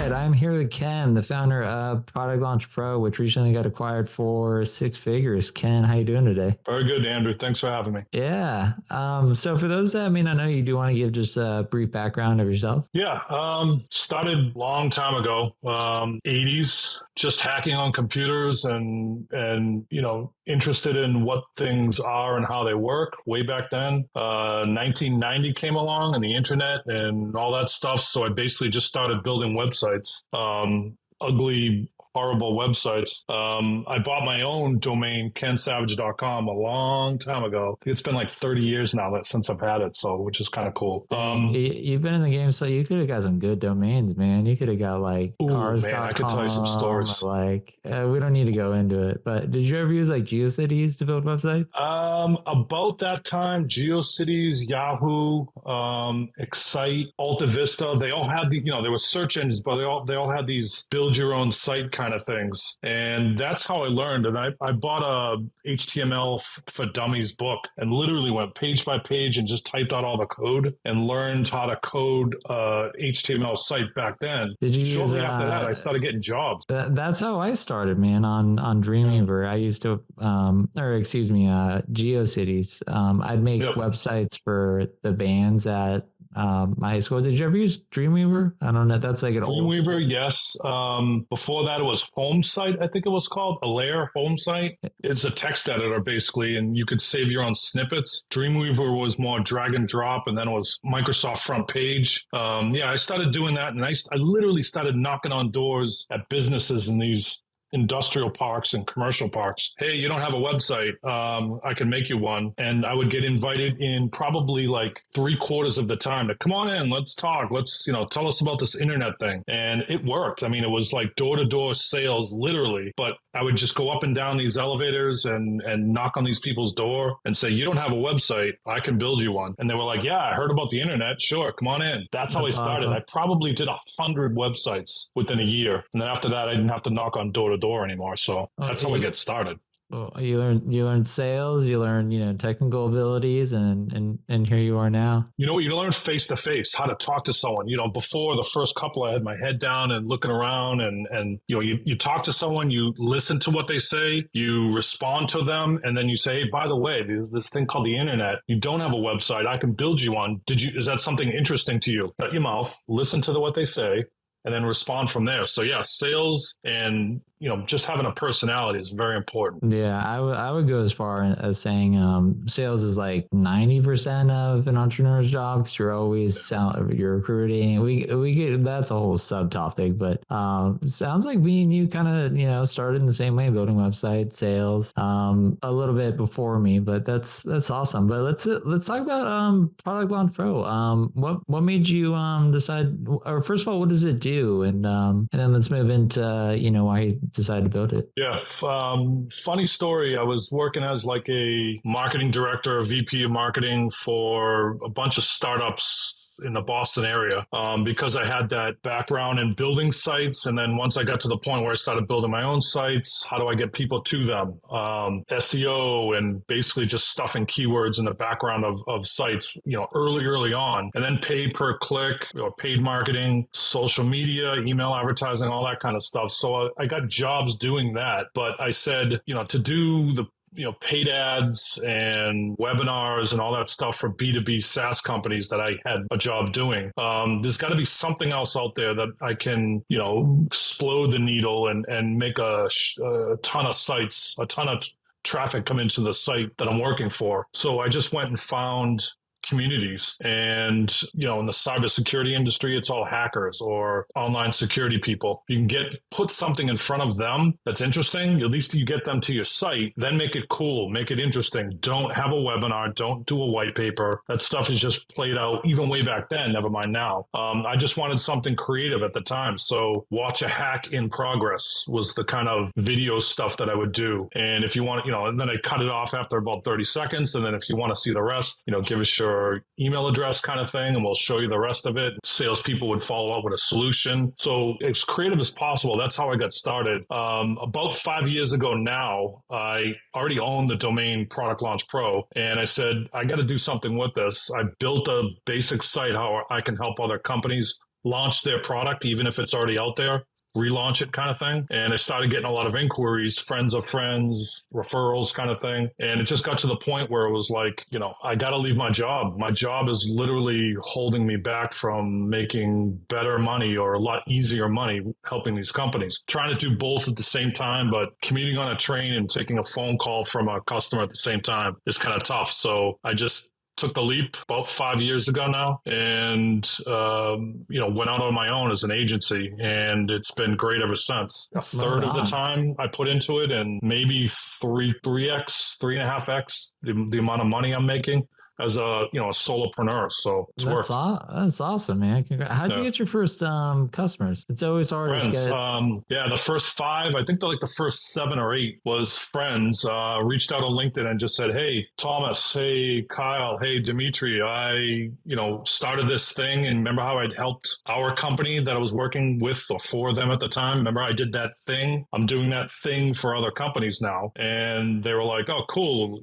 right. I'm here with Ken, the founder of Product Launch Pro, which recently got acquired for six figures. Ken, how you doing today? Very good, Andrew. Thanks for having me. Yeah. So for those that may not know, you do want to give just a brief background of yourself? Yeah, started long time ago, 80s, just hacking on computers and interested in what things are and how they work way back then. 1990 came along and the internet and all that stuff. So I basically just started building websites. Ugly, horrible websites. I bought my own domain, kensavage.com, a long time ago. It's been like 30 years now since I've had it, so which is kind of cool. You've been in the game, so you could have got some good domains, man. You could have got like Ooh, man, I could tell you some cars.com. stories. We don't need to go into it, but did you ever use like GeoCities to build websites? About that time, GeoCities, Yahoo, Excite, Alta Vista, they all had there were search engines, but they all had these build your own site kind of things. And that's how I learned. And I bought a HTML for Dummies book and literally went page by page and just typed out all the code and learned how to code a HTML site back then. Did you Shortly use, after that, I started getting jobs. That's how I started, man, on Dreamweaver. I used to, GeoCities. I'd make websites for the bands at my high school. Did you ever use Dreamweaver? I don't know. That's like an Dreamweaver, old... yes. Before that, it was Home Site, I think it was called. Alair Home Site. It's a text editor, basically, and you could save your own snippets. Dreamweaver was more drag and drop, and then it was Microsoft Front Page. I started doing that, and I literally started knocking on doors at businesses in these industrial parks and commercial parks. Hey, you don't have a website. I can make you one. And I would get invited in probably like 3/4 of the time to come on in, let's talk. Let's, tell us about this internet thing. And it worked. I mean, it was like door-to-door sales, literally. But I would just go up and down these elevators and knock on these people's door and say, you don't have a website. I can build you one. And they were like, yeah, I heard about the internet. Sure, come on in. That's how I started. Awesome. I probably did 100 websites within a year. And then after that, I didn't have to knock on door-to-door anymore. So that's how I get started. Well, you learned sales, you learned, technical abilities, and here you are now. You learn face to face how to talk to someone. Before the first couple, I had my head down and looking around, and you talk to someone, you listen to what they say, you respond to them, and then you say, hey, by the way, there's this thing called the internet. You don't have a website. I can build you one. Is that something interesting to you? Shut your mouth, listen to what they say, and then respond from there. So yeah, sales and just having a personality is very important. Yeah, I would go as far as saying sales is like 90% of an entrepreneur's job because you're always you're recruiting. We get that's a whole subtopic, but sounds like me and you kind of started in the same way, building websites, sales, a little bit before me, but that's awesome. But let's talk about Product Launch Pro. What made you decide, or first of all, what does it do, and then let's move into why you decided to build it. Yeah. Funny story. I was working as like a marketing director, a VP of marketing for a bunch of startups in the Boston area because I had that background in building sites. And then once I got to the point where I started building my own sites, how do I get people to them? SEO and basically just stuffing keywords in the background of sites, early on. And then paid per click or paid marketing, social media, email advertising, all that kind of stuff. So I got jobs doing that. But I said, to do the paid ads and webinars and all that stuff for B2B SaaS companies that I had a job doing. There's got to be something else out there that I can, explode the needle and make a ton of sites, a ton of traffic come into the site that I'm working for. So I just went and found communities. And, in the cybersecurity industry, it's all hackers or online security people. You can put something in front of them that's interesting. At least you get them to your site, then make it cool, make it interesting. Don't have a webinar. Don't do a white paper. That stuff is just played out even way back then, never mind now. I just wanted something creative at the time. So watch a hack in progress was the kind of video stuff that I would do. And if you want, and then I cut it off after about 30 seconds. And then if you want to see the rest, give us your email address kind of thing, and we'll show you the rest of it. Salespeople would follow up with a solution. So as creative as possible. That's how I got started. About 5 years ago now, I already owned the domain Product Launch Pro, and I said, I got to do something with this. I built a basic site how I can help other companies launch their product, even if it's already out there, relaunch it kind of thing. And I started getting a lot of inquiries, friends of friends, referrals kind of thing. And it just got to the point where it was like, I got to leave my job. My job is literally holding me back from making better money or a lot easier money helping these companies. Trying to do both at the same time, but commuting on a train and taking a phone call from a customer at the same time is kind of tough. So I just took the leap about 5 years ago now and, went out on my own as an agency, and it's been great ever since. A third of the time I put into it, and maybe 3.5x the amount of money I'm making as a solopreneur. So it's worked. That's awesome, man. How'd you get your first customers? It's always hard friends. to get. The first 5, I think like the first 7 or 8 was friends. Reached out on LinkedIn and just said, "Hey, Thomas. Hey, Kyle. Hey, Dimitri. I started this thing, and remember how I'd helped our company that I was working with or for them at the time? Remember I did that thing? I'm doing that thing for other companies now." And they were like, "Oh, cool.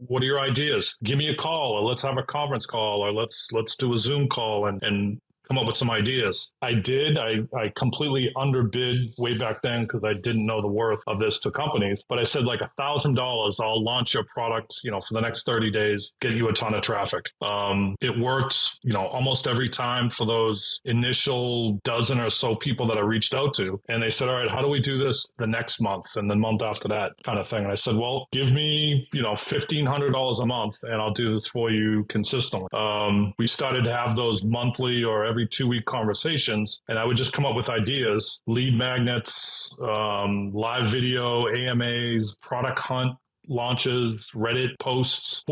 What are your ideas? Give me a call, or let's have a conference call, or let's do a Zoom call and come up with some ideas." I did. I completely underbid way back then because I didn't know the worth of this to companies. But I said like $1,000, I'll launch your product, for the next 30 days, get you a ton of traffic. It worked, almost every time for those initial dozen or so people that I reached out to. And they said, "All right, how do we do this the next month and the month after that," kind of thing. And I said, "Well, give me, $1,500 a month and I'll do this for you consistently." We started to have those monthly or every 2-week conversations, and I would just come up with ideas, lead magnets, live video, AMAs, product hunt launches, Reddit posts,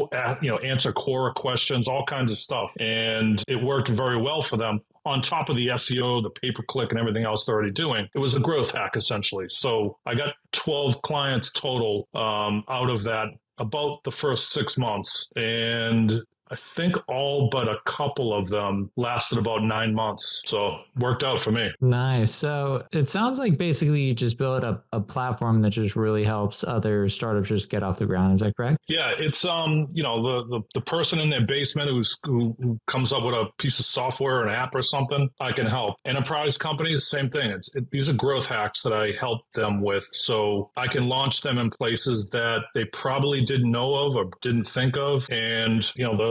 answer Quora questions, all kinds of stuff. And it worked very well for them. On top of the SEO, the pay-per-click, and everything else they're already doing, it was a growth hack essentially. So I got 12 clients total out of that about the first 6 months. And I think all but a couple of them lasted about 9 months. So worked out for me. Nice. So it sounds like basically you just built a platform that just really helps other startups just get off the ground. Is that correct? Yeah, it's the person in their basement who comes up with a piece of software or an app or something, I can help. Enterprise companies, same thing. These are growth hacks that I help them with. So I can launch them in places that they probably didn't know of or didn't think of. And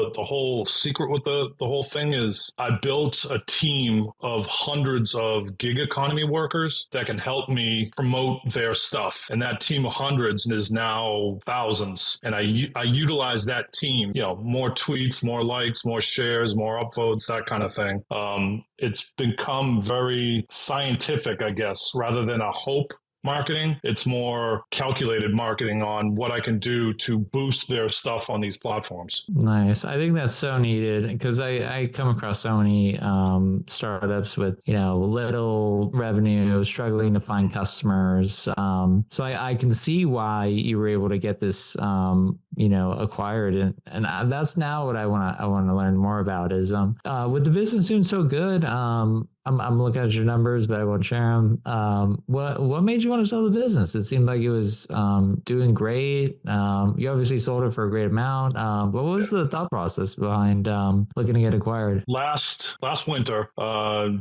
the whole secret with the whole thing is I built a team of hundreds of gig economy workers that can help me promote their stuff. And that team of hundreds is now thousands. And I utilize that team, more tweets, more likes, more shares, more upvotes, that kind of thing. It's become very scientific, I guess, rather than a hope marketing. It's more calculated marketing on what I can do to boost their stuff on these platforms. Nice. I think that's so needed because I come across so many startups with, little revenue, struggling to find customers. So I can see why you were able to get this, acquired. And that's now what I want to learn more about is with the business doing so good. I'm looking at your numbers, but I won't share them. What made you want to sell the business? It seemed like it was doing great. You obviously sold it for a great amount. What was the thought process behind looking to get acquired? Last winter,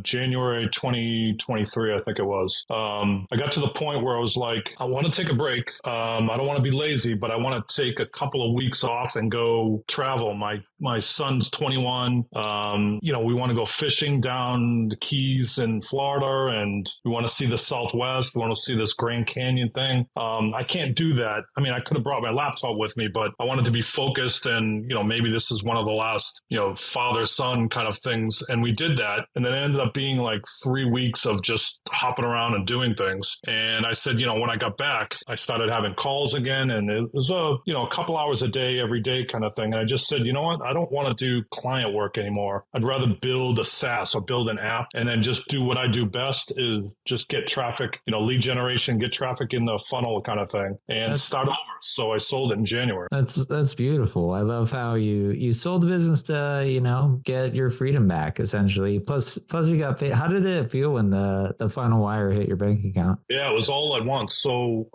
January 2023, I think it was. I got to the point where I was like, I want to take a break. I don't want to be lazy, but I want to take a couple of weeks off and go travel. My son's 21. We want to go fishing down the Keys in Florida, and we want to see the Southwest. We want to see this Grand Canyon thing. I can't do that. I mean, I could have brought my laptop with me, but I wanted to be focused, and maybe this is one of the last father-son kind of things. And we did that, and then it ended up being like 3 weeks of just hopping around and doing things. And I said, when I got back, I started having calls again, and it was a couple hours a day, every day kind of thing. And I just said, you know what? I don't want to do client work anymore. I'd rather build a SaaS or build an app and then just do what I do best is just get traffic, lead generation, get traffic in the funnel kind of thing and start over. So I sold it in January. That's beautiful. I love how you sold the business to, get your freedom back essentially. Plus you got paid. How did it feel when the final wire hit your bank account? Yeah, it was all at once. So,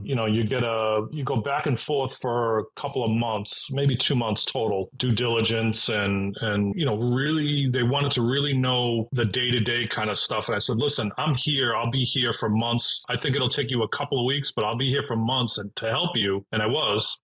you go back and forth for a couple of months, maybe 2 months total, due diligence and really, they wanted to really know the day-to-day kind of stuff. And I said, listen, I'm here. I'll be here for months. I think it'll take you a couple of weeks, but I'll be here for months and to help you. And I was.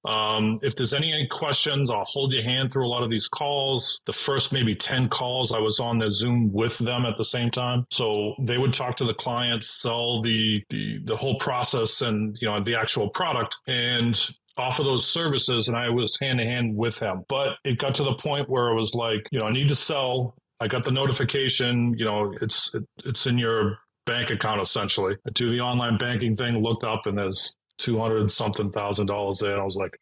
If there's any questions, I'll hold your hand through a lot of these calls. The first maybe 10 calls, I was on the Zoom with them at the same time. So they would talk to the clients, sell the whole process and, you know, the actual product, and offer those services. And I was hand in hand with him. But it got to the point where it was like, you know, I need to sell. I got the notification, you know, it's in your bank account essentially. I do the online banking thing, looked up, and there's 200 something $1,000 there. And I was like,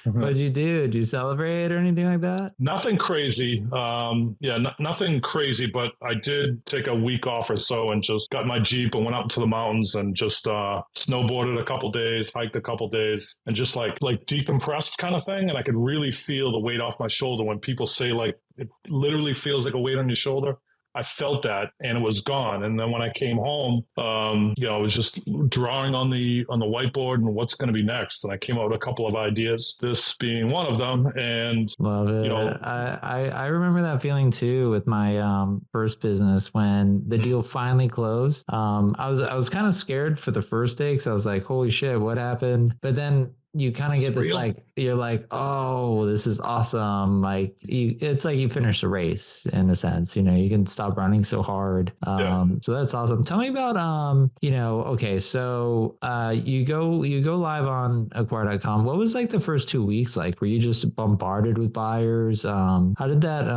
what'd you do? Did you celebrate or anything like that? Nothing crazy. Nothing crazy, but I did take a week off or so and just got my Jeep and went out to the mountains and just snowboarded a couple days, hiked a couple days, and just like decompressed kind of thing. And I could really feel the weight off my shoulder when people say like it literally feels like a weight on your shoulder. I felt that, and it was gone. And then when I came home, you know, I was just drawing on the whiteboard and what's going to be next. And I came up with a couple of ideas, this being one of them. And love it. You know, I remember that feeling too with my first business when the deal finally closed. I was kind of scared for the first day because I was like, holy shit, what happened? But then you kind of get this like, you're like, oh, this is awesome. Like it's like you finish the race in a sense, you know, you can stop running so hard. So that's awesome. Tell me about, you know, okay. So, you go live on acquire.com. What was like the first 2 weeks? Like, were you just bombarded with buyers? How did that,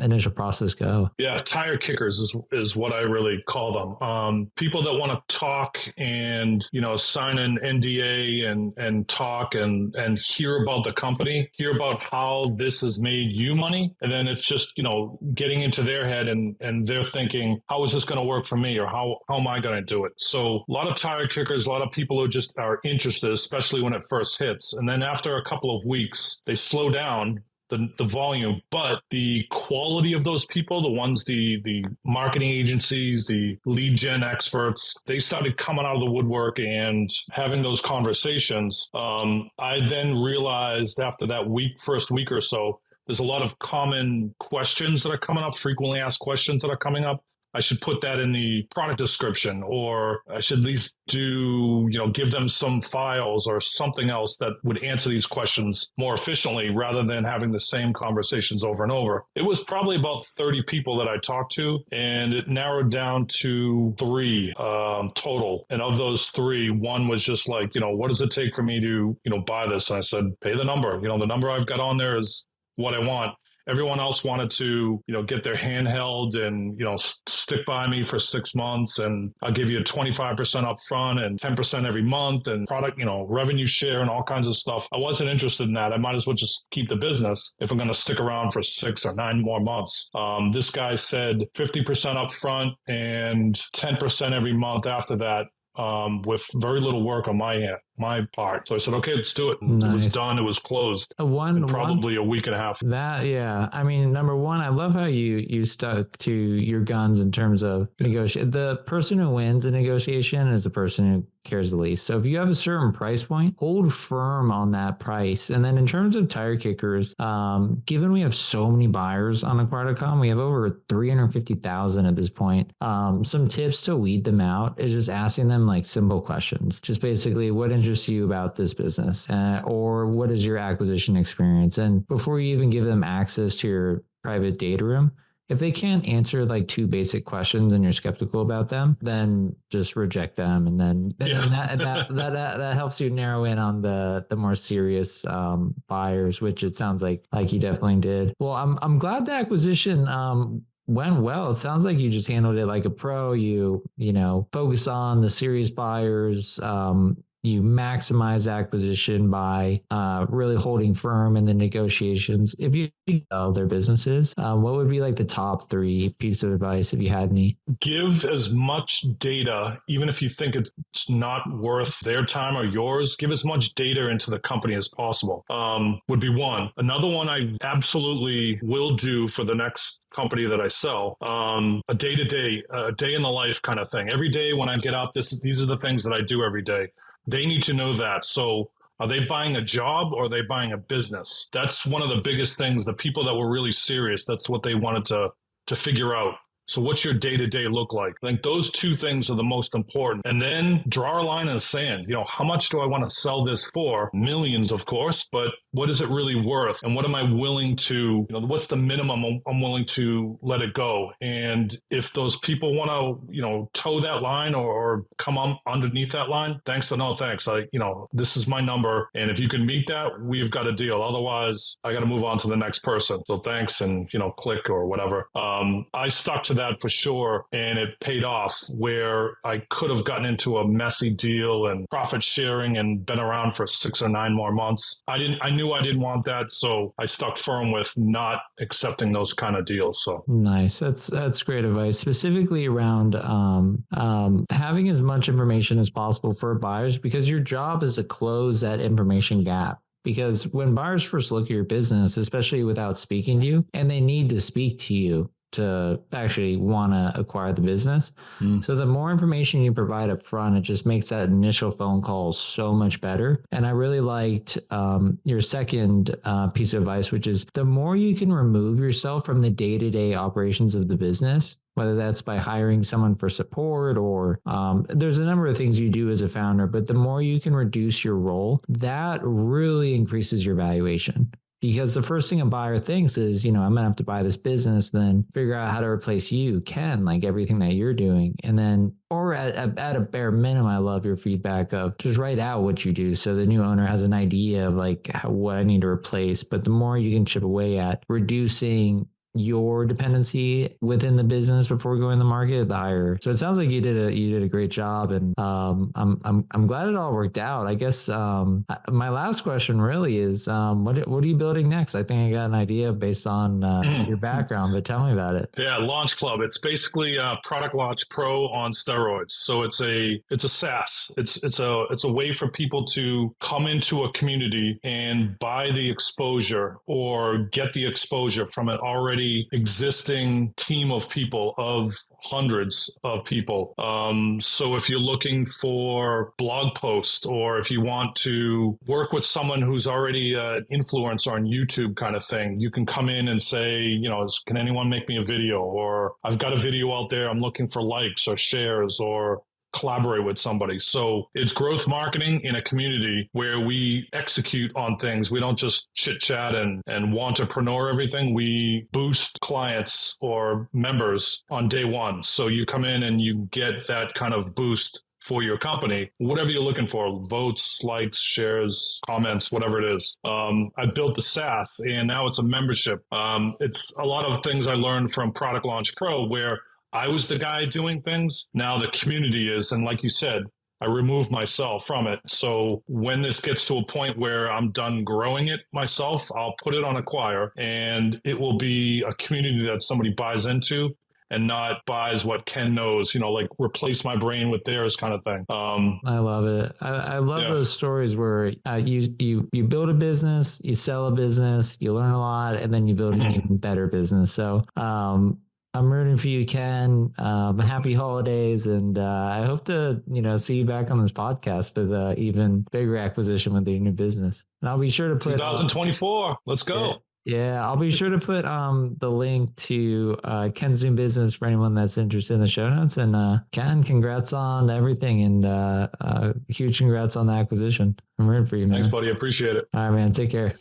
initial process go? Yeah. Tire kickers is what I really call them. People that want to talk and, you know, sign an NDA and talk and hear about the company, hear about how this has made you money. And then it's just, you know, getting into their head and they're thinking, how is this going to work for me? Or how am I going to do it? So a lot of tire kickers, a lot of people who just are interested, especially when it first hits. And then after a couple of weeks, they slow down the volume, but the quality of those people, the ones, the marketing agencies, the lead gen experts, they started coming out of the woodwork and having those conversations. I then realized after that first week or so, there's a lot of common questions that are coming up, frequently asked questions that are coming up. I should put that in the product description, or I should at least give them some files or something else that would answer these questions more efficiently rather than having the same conversations over and over. It was probably about 30 people that I talked to, and it narrowed down to 3 total. And of those 3, one was just like, what does it take for me to, buy this? And I said, pay the number. The number I've got on there is what I want. Everyone else wanted to, get their hand held and, stick by me for 6 months, and I'll give you 25% up front and 10% every month and product, revenue share and all kinds of stuff. I wasn't interested in that. I might as well just keep the business if I'm going to stick around for 6 or 9 more months. This guy said 50% up front and 10% every month after that. With very little work on my part. So I said, okay, let's do it. And It was done. It was closed. Probably a week and a half. I mean, number one, I love how you stuck to your guns in terms of negotiate. The person who wins a negotiation is the person who cares the least. So if you have a certain price point, hold firm on that price. And then in terms of tire kickers, given we have so many buyers on acquire.com, we have over 350,000 at this point. Some tips to weed them out is just asking them like simple questions. Just basically, what interests you about this business? Or what is your acquisition experience? And before you even give them access to your private data room, if they can't answer like 2 basic questions and you're skeptical about them, then just reject them. And then that helps you narrow in on the more serious buyers, which it sounds like you definitely did. Well, I'm glad the acquisition went well. It sounds like you just handled it like a pro. You focus on the serious buyers. You maximize acquisition by really holding firm in the negotiations. If you sell their businesses, what would be like the top 3 pieces of advice if you had any? Give as much data, even if you think it's not worth their time or yours. Give as much data into the company as possible. Would be one. Another one I absolutely will do for the next company that I sell, a day-to-day, a day in the life kind of thing. Every day when I get up, these are the things that I do every day. They need to know that. So are they buying a job or are they buying a business? That's one of the biggest things. The people that were really serious, that's what they wanted to figure out. So what's your day-to-day look like? I think those two things are the most important. And then draw a line in the sand. How much do I want to sell this for? Millions, of course, but what is it really worth? And what am I willing to, what's the minimum I'm willing to let it go? And if those people want to, toe that line or come on underneath that line, thanks, but no thanks. This is my number. And if you can meet that, we've got a deal. Otherwise, I got to move on to the next person. So thanks and, click or whatever. I stuck to that for sure. And it paid off where I could have gotten into a messy deal and profit sharing and been around for 6 or 9 more months. I knew I didn't want that. So I stuck firm with not accepting those kind of deals. So nice. That's great advice, specifically around having as much information as possible for buyers, because your job is to close that information gap. Because when buyers first look at your business, especially without speaking to you, and they need to speak to you to actually want to acquire the business. So the more information you provide up front, it just makes that initial phone call so much better. And I really liked your second piece of advice, which is the more you can remove yourself from the day-to-day operations of the business, whether that's by hiring someone for support or there's a number of things you do as a founder, but the more you can reduce your role, that really increases your valuation. Because the first thing a buyer thinks is, I'm going to have to buy this business, then figure out how to replace you, Ken, like everything that you're doing. And then, or at a bare minimum, I love your feedback of just write out what you do. So the new owner has an idea of what I need to replace. But the more you can chip away at reducing your dependency within the business before going to market, the higher. So it sounds like you did a great job, and I'm glad it all worked out. I guess my last question really is what are you building next? I think I got an idea based on your background, but tell me about it. Yeah, Launch Club. It's basically Product Launch Pro on steroids. So it's a SaaS. It's a way for people to come into a community and buy the exposure or get the exposure from an already existing team of people, of hundreds of people. So if you're looking for blog posts, or if you want to work with someone who's already an influencer on YouTube kind of thing, you can come in and say, can anyone make me a video? Or I've got a video out there, I'm looking for likes or shares or collaborate with somebody. So it's growth marketing in a community where we execute on things. We don't just chit chat and wantrepreneur everything. We boost clients or members on day one. So you come in and you get that kind of boost for your company, whatever you're looking for, votes, likes, shares, comments, whatever it is. I built the SaaS and now it's a membership. It's a lot of things I learned from Product Launch Pro where I was the guy doing things. Now the community is. And like you said, I removed myself from it. So when this gets to a point where I'm done growing it myself, I'll put it on Acquire and it will be a community that somebody buys into and not buys what Ken knows, replace my brain with theirs kind of thing. I love it. I love those stories where you build a business, you sell a business, you learn a lot, and then you build an even better business. So I'm rooting for you, Ken. Happy holidays, and I hope to see you back on this podcast with an even bigger acquisition with your new business. And I'll be sure to put 2024. Let's go. Yeah, I'll be sure to put the link to Ken's new business for anyone that's interested in the show notes. And Ken, congrats on everything, and huge congrats on the acquisition. I'm rooting for you, man. Thanks, buddy. Appreciate it. All right, man. Take care.